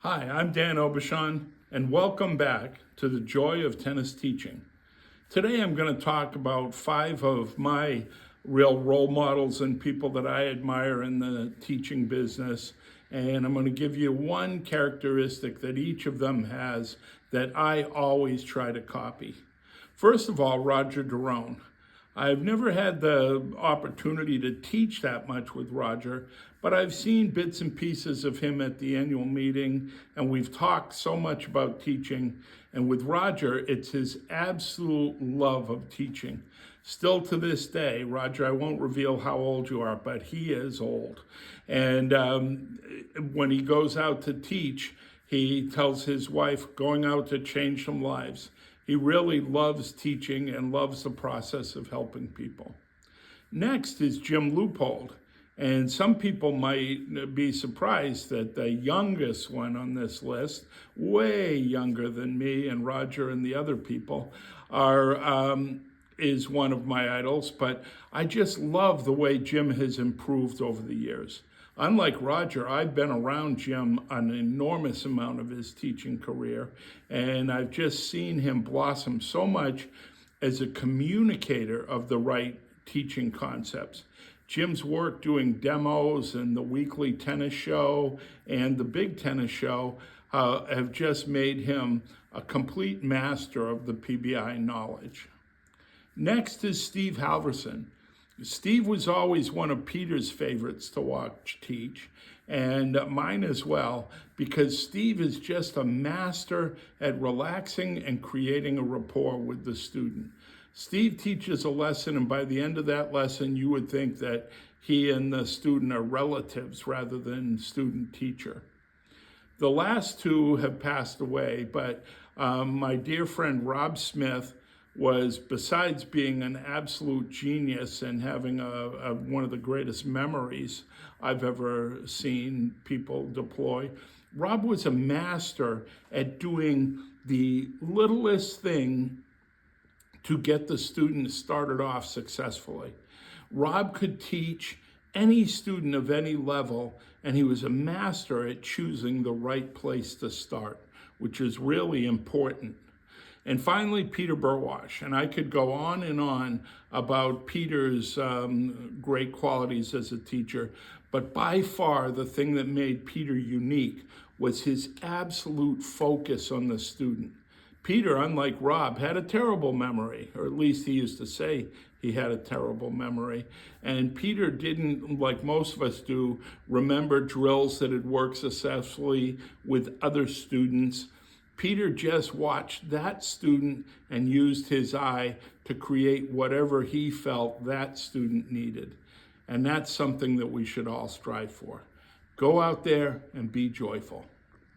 Hi, I'm Dan Aubuchon, and welcome back to the Joy of Tennis Teaching. Today I'm going to talk about 5 of my real role models and people that I admire in the teaching business, and I'm going to give you one characteristic that each of them has that I always try to copy. First of all, Roger Derone. I've never had the opportunity to teach that much with Roger, but I've seen bits and pieces of him at the annual meeting, and we've talked so much about teaching. And with Roger, it's his absolute love of teaching. Still to this day, Roger, I won't reveal how old you are, but he is old. And when he goes out to teach, he tells his wife, going out to change some lives. He really loves teaching and loves the process of helping people. Next is Jim Leupold. And some people might be surprised that the youngest one on this list, way younger than me and Roger and the other people, is one of my idols. But I just love the way Jim has improved over the years. Unlike Roger, I've been around Jim an enormous amount of his teaching career, and I've just seen him blossom so much as a communicator of the right teaching concepts. Jim's work doing demos and the weekly tennis show and the big tennis show have just made him a complete master of the PBI knowledge. Next is Steve Halverson. Steve was always one of Peter's favorites to watch teach, and mine as well, because Steve is just a master at relaxing and creating a rapport with the student. Steve teaches a lesson, and by the end of that lesson, you would think that he and the student are relatives rather than student-teacher. The last 2 have passed away, but my dear friend Rob Smith was, besides being an absolute genius and having one of the greatest memories I've ever seen people deploy, Rob was a master at doing the littlest thing to get the student started off successfully. Rob could teach any student of any level, and he was a master at choosing the right place to start, which is really important. And finally, Peter Burwash. And I could go on and on about Peter's great qualities as a teacher, but by far the thing that made Peter unique was his absolute focus on the student. Peter, unlike Rob, had a terrible memory, or at least he used to say he had a terrible memory. And Peter didn't, like most of us do, remember drills that had worked successfully with other students. Peter just watched that student and used his eye to create whatever he felt that student needed. And that's something that we should all strive for. Go out there and be joyful.